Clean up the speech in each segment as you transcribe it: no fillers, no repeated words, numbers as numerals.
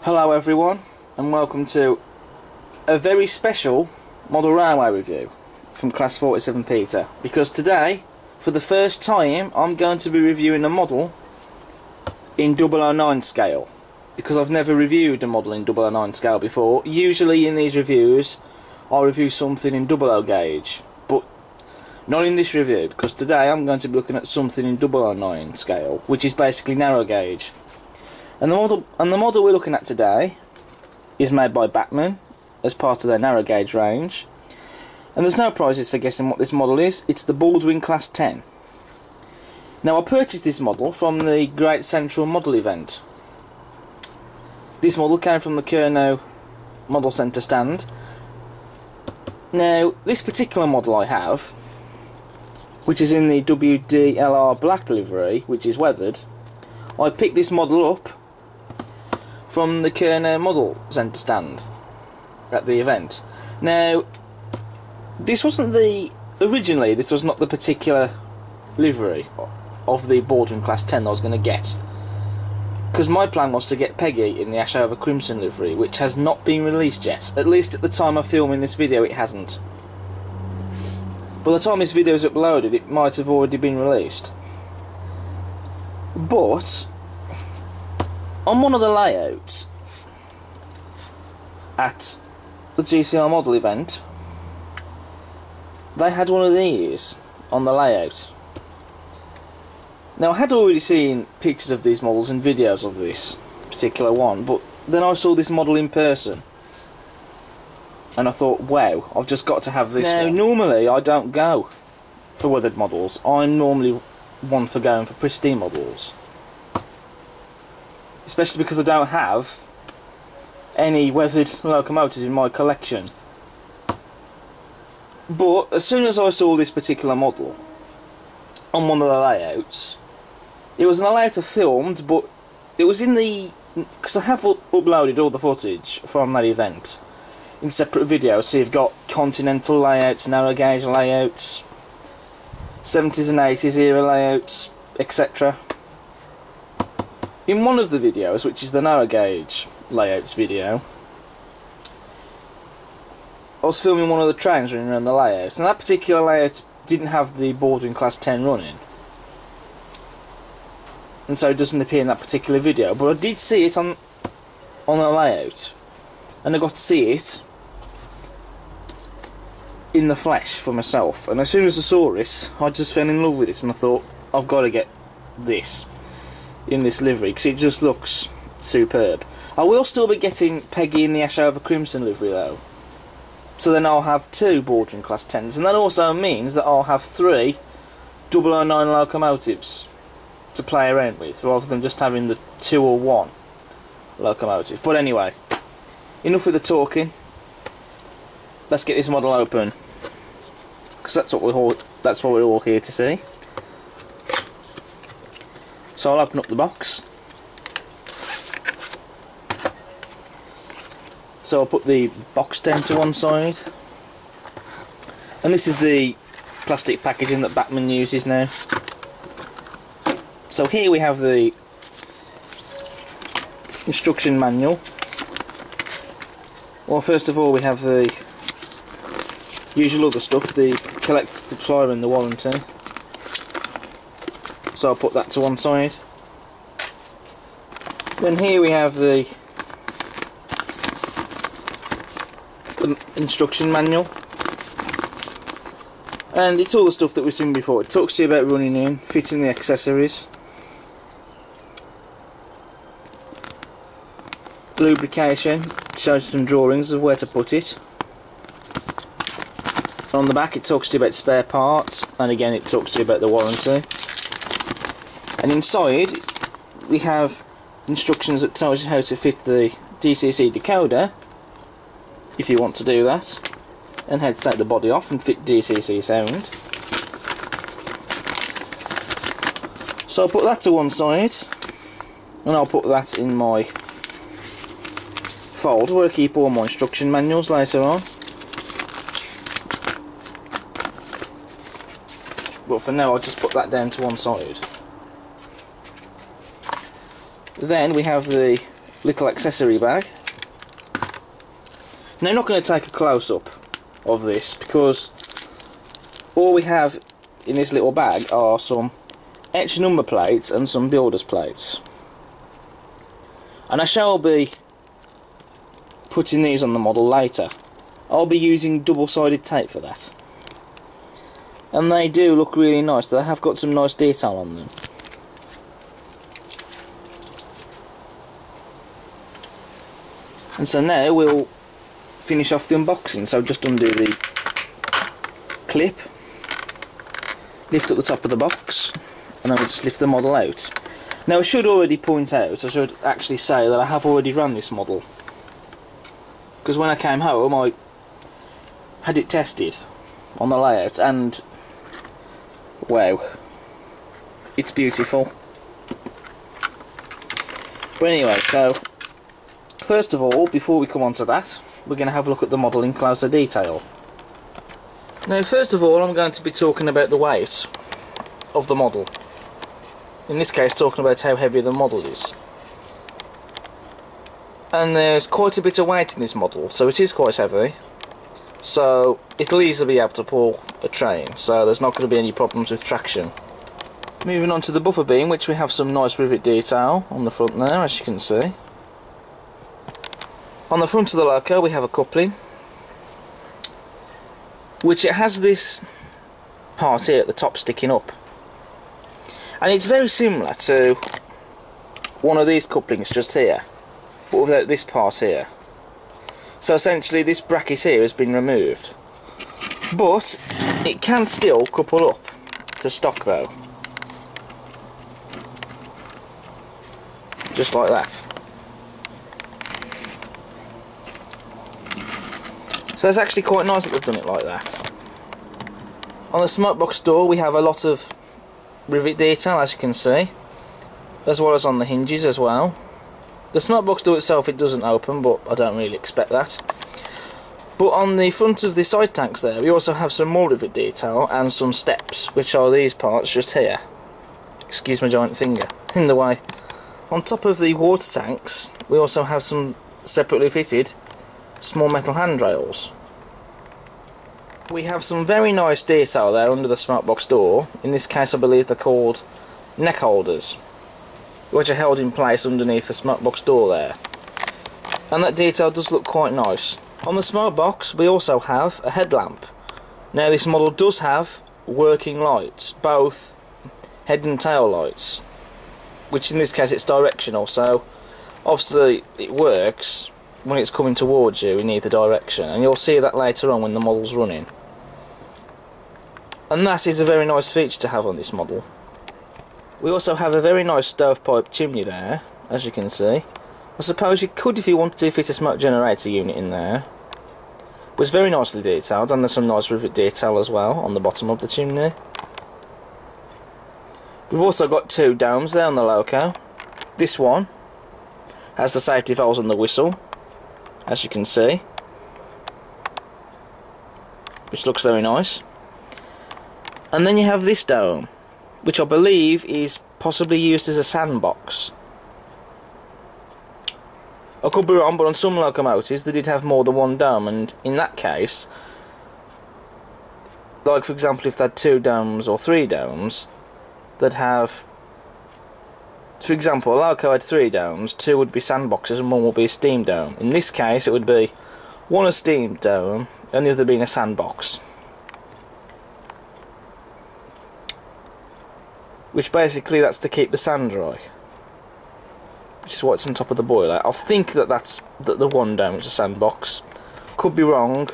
Hello everyone, and welcome to a very special model railway review from Class 47 Peter, because today, for the first time, I'm going to be reviewing a model in 009 scale, because I've never reviewed a model in 009 scale before. Usually in these reviews I'll review something in 00 gauge, but not in this review, because today I'm going to be looking at something in 009 scale, which is basically narrow gauge. And the model we're looking at today is made by Bachmann as part of their narrow gauge range. And there's no prizes for guessing what this model is. It's the Baldwin Class 10. Now, I purchased this model from the Great Central Model event. This model came from the Kernow Model Centre stand. Now, this particular model I have, which is in the WDLR black livery, which is weathered, I picked this model up from the Kernow Model Centre stand at the event. Now, this wasn't originally this was not the particular livery of the Baldwin Class 10 I was going to get, because my plan was to get Peggy in the ash over crimson livery, which has not been released yet. At least at the time of filming this video it hasn't. By the time this video is uploaded it might have already been released. But on one of the layouts at the GCR model event, they had one of these on the layout. Now, I had already seen pictures of these models and videos of this particular one, but then I saw this model in person and I thought, wow, I've just got to have this one. Now, normally I don't go for weathered models. I'm normally one for going for pristine models, especially because I don't have any weathered locomotives in my collection. But as soon as I saw this particular model on one of the layouts, it was an layout I filmed, but it was in the, because I have uploaded all the footage from that event in separate videos, so you've got continental layouts, narrow gauge layouts, 70s and 80s era layouts, etc. In one of the videos, which is the narrow gauge layouts video, I was filming one of the trains running around the layout, and that particular layout didn't have the Baldwin Class 10 running, and so it doesn't appear in that particular video. But I did see it on the layout, and I got to see it in the flesh for myself. And as soon as I saw it, I just fell in love with it, and I thought, I've got to get this in this livery because it just looks superb. I will still be getting Peggy in the ash over crimson livery though, so then I'll have two Baldwin Class 10s, and that also means that I'll have 3 009 locomotives to play around with, rather than just having the 2 or 1 locomotive. But anyway, enough with the talking. Let's get this model open, because that's what we're all here to see. So I'll open up the box. So I'll put the box down to one side, and this is the plastic packaging that Bachmann uses now. So here we have the instruction manual. Well, first of all we have the usual other stuff, the collector supplier and the warranty. So I'll put that to one side. Then here we have the instruction manual, and it's all the stuff that we've seen before. It talks to you about running in, fitting the accessories, lubrication, shows some drawings of where to put it. On the back it talks to you about spare parts, and again it talks to you about the warranty. And inside we have instructions that tells you how to fit the DCC decoder, if you want to do that, and how to take the body off and fit DCC sound. So I'll put that to one side, and I'll put that in my folder where I keep all my instruction manuals later on. But for now I'll just put that down to one side. Then we have the little accessory bag. Now I'm not going to take a close-up of this because all we have in this little bag are some etched number plates and some builder's plates. And I shall be putting these on the model later. I'll be using double-sided tape for that. And they do look really nice. They have got some nice detail on them. And so now we'll finish off the unboxing. So just undo the clip, lift up the top of the box, and then we'll just lift the model out. Now I should already point out, I should actually say that I have already run this model. Because when I came home I had it tested on the layout and wow, it's beautiful. But anyway, so first of all, before we come on to that, we're going to have a look at the model in closer detail. Now first of all I'm going to be talking about the weight of the model. In this case talking about how heavy the model is. And there's quite a bit of weight in this model, so it is quite heavy. So it'll easily be able to pull a train, so there's not going to be any problems with traction. Moving on to the buffer beam, which we have some nice rivet detail on the front there, as you can see. On the front of the loco we have a coupling, which it has this part here at the top sticking up. And it's very similar to one of these couplings just here, but without this part here. So essentially this bracket here has been removed, but it can still couple up to stock though, just like that. So it's actually quite nice that they've done it like that. On the smokebox door we have a lot of rivet detail, as you can see, as well as on the hinges as well. The smokebox door itself, it doesn't open, but I don't really expect that. But on the front of the side tanks there, we also have some more rivet detail and some steps, which are these parts just here. Excuse my giant finger in the way. On top of the water tanks, we also have some separately fitted small metal handrails. We have some very nice detail there under the smokebox door. In this case I believe they're called neck holders, which are held in place underneath the smokebox door there. And that detail does look quite nice. On the smokebox we also have a headlamp. Now this model does have working lights, both head and tail lights, which in this case it's directional, so obviously it works when it's coming towards you in either direction, and you'll see that later on when the model's running. And that is a very nice feature to have on this model. We also have a very nice stovepipe chimney there, as you can see. I suppose you could, if you wanted to, fit a smoke generator unit in there. It was very nicely detailed, and there's some nice rivet detail as well on the bottom of the chimney. We've also got two domes there on the loco. This one has the safety valves and the whistle, as you can see, which looks very nice. And then you have this dome, which I believe is possibly used as a sandbox. I could be wrong, but on some locomotives they did have more than one dome, and in that case, like for example if they had two domes or three domes, they'd have, for example, a loco had three domes, two would be sandboxes and one would be a steam dome. In this case it would be one a steam dome and the other being a sandbox. Which basically that's to keep the sand dry, which is what's on top of the boiler. I think that that's the one dome is a sandbox. Could be wrong,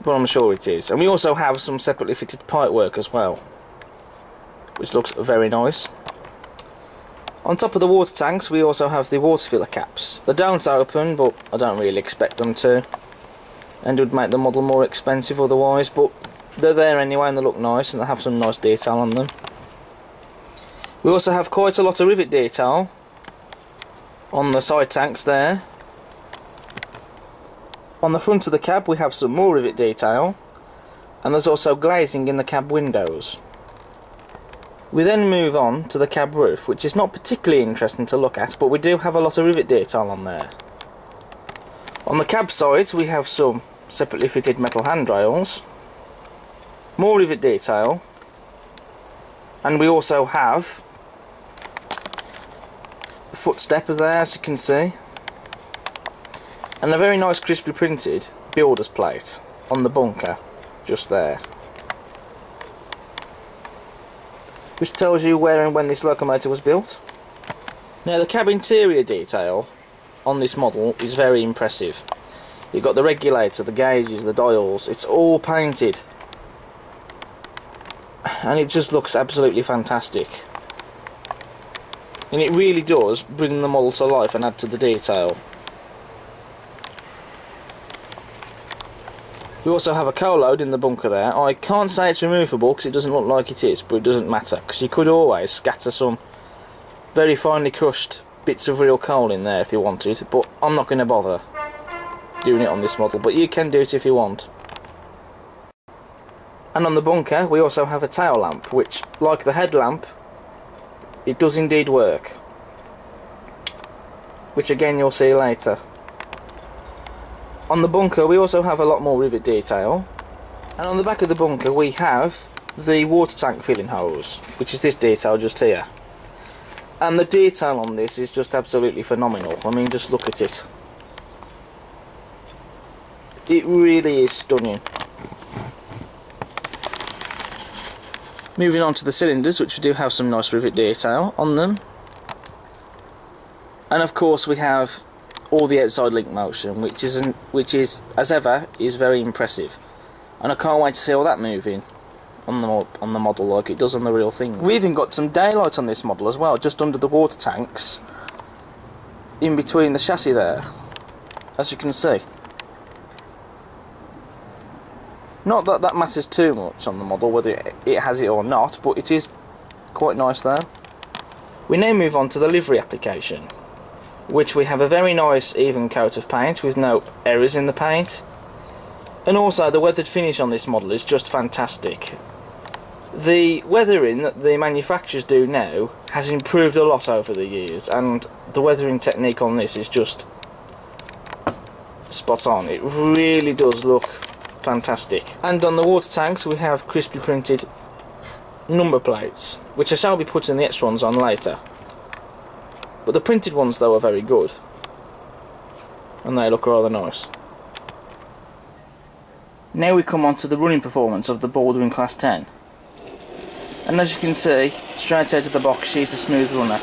but I'm sure it is. And we also have some separately fitted pipework as well, which looks very nice. On top of the water tanks we also have the water filler caps. They don't open, but I don't really expect them to, and it would make the model more expensive otherwise, but they're there anyway and they look nice and they have some nice detail on them. We also have quite a lot of rivet detail on the side tanks there. On the front of the cab we have some more rivet detail, and there's also glazing in the cab windows. We then move on to the cab roof, which is not particularly interesting to look at, but we do have a lot of rivet detail on there. On the cab sides we have some separately fitted metal handrails, more rivet detail, and we also have a footstep there, as you can see, and a very nice crisply printed builder's plate on the bunker just there, which tells you where and when this locomotive was built. Now the cab interior detail on this model is very impressive. You've got the regulator, the gauges, the dials, it's all painted and it just looks absolutely fantastic, and it really does bring the model to life and add to the detail. We also have a coal load in the bunker there. I can't say it's removable because it doesn't look like it is, but it doesn't matter because you could always scatter some very finely crushed bits of real coal in there if you wanted, but I'm not going to bother doing it on this model, but you can do it if you want. And on the bunker we also have a tail lamp, which, like the headlamp, it does indeed work, which again you'll see later. On the bunker we also have a lot more rivet detail, and on the back of the bunker we have the water tank filling hose, which is this detail just here. And the detail on this is just absolutely phenomenal. I mean, just look at it. It really is stunning. Moving on to the cylinders, which do have some nice rivet detail on them. And of course we have all the outside link motion, which is, as ever, is very impressive. And I can't wait to see all that moving on the model like it does on the real thing. We've even got some daylight on this model as well, just under the water tanks, in between the chassis there, as you can see. Not that that matters too much on the model, whether it has it or not, but it is quite nice there. We now move on to the livery application, which we have a very nice even coat of paint with no errors in the paint, and also the weathered finish on this model is just fantastic. The weathering that the manufacturers do now has improved a lot over the years, and the weathering technique on this is just spot on. It really does look fantastic. And on the water tanks we have crisply printed number plates, which I shall be putting the extra ones on later. But the printed ones though are very good, and they look rather nice. Now we come on to the running performance of the Baldwin Class 10. And as you can see, straight out of the box she's a smooth runner.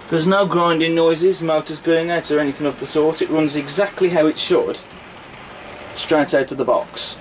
There's no grinding noises, motors burning out or anything of the sort. It runs exactly how it should, straight out of the box.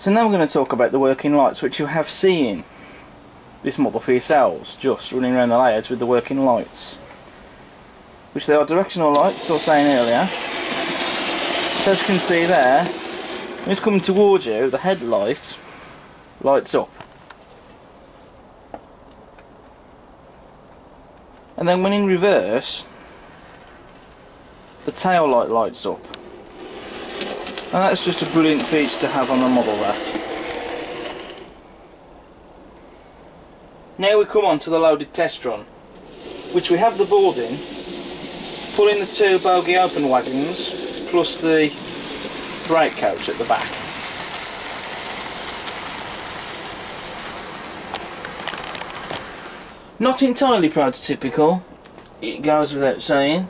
So now we're going to talk about the working lights, which you have seen this model for yourselves, just running around the layout with the working lights, which they are directional lights, as I was saying earlier. As you can see there, when it's coming towards you, the headlight lights up, and then when in reverse, the tail light lights up. And that's just a brilliant feature to have on the model, that. Now we come on to the loaded test run, which we have the board in, pulling the two bogie open wagons plus the brake coach at the back. Not entirely prototypical, it goes without saying.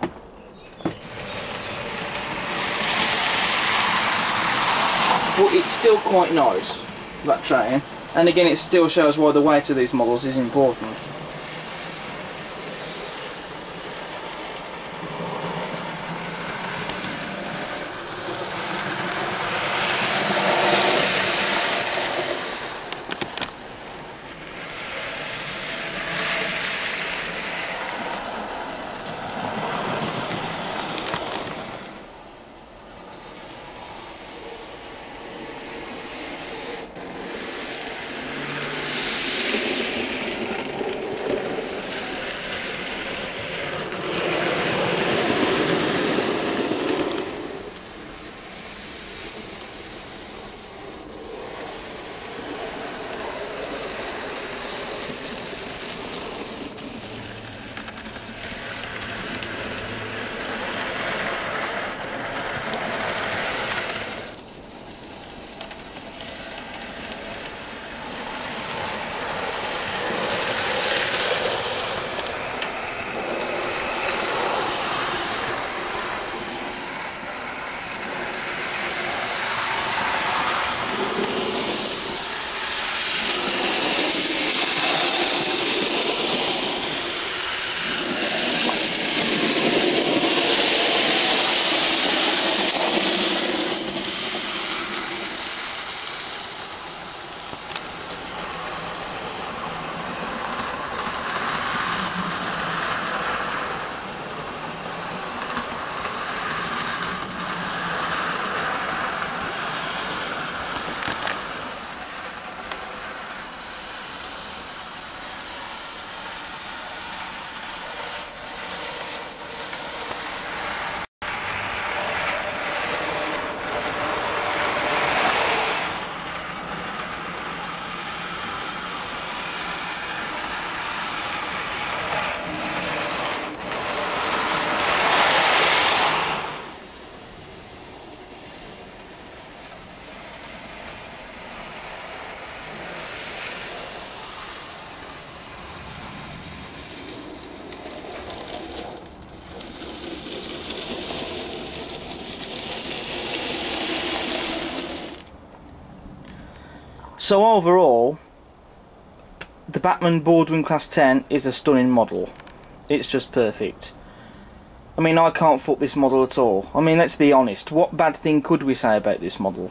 But it's still quite nice, that train, and again it still shows why the weight of these models is important. So overall, the Bachmann Baldwin Class 10 is a stunning model. It's just perfect. I mean, I can't fault this model at all. I mean, let's be honest, what bad thing could we say about this model?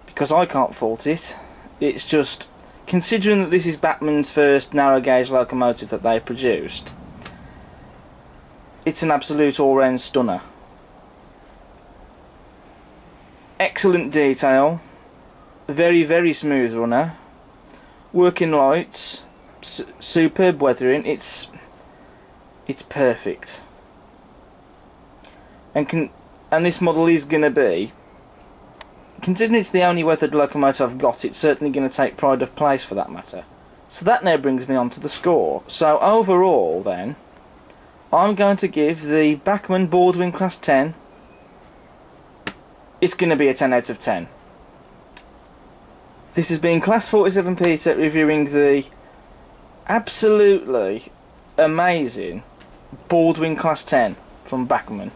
Because I can't fault it. It's just, considering that this is Bachmann's first narrow gauge locomotive that they produced, it's an absolute all-round stunner. Excellent detail, very, very smooth runner, working lights, superb weathering. It's perfect. And this model is going to be, considering it's the only weathered locomotive I've got, it's certainly going to take pride of place for that matter. So that now brings me on to the score. So overall then, I'm going to give the Bachmann Baldwin Class 10, it's going to be a 10 out of 10. This has been Class 47 Peter reviewing the absolutely amazing Baldwin Class 10 from Bachmann.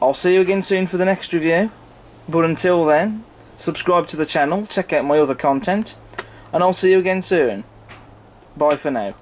I'll see you again soon for the next review, but until then, subscribe to the channel, check out my other content, and I'll see you again soon. Bye for now.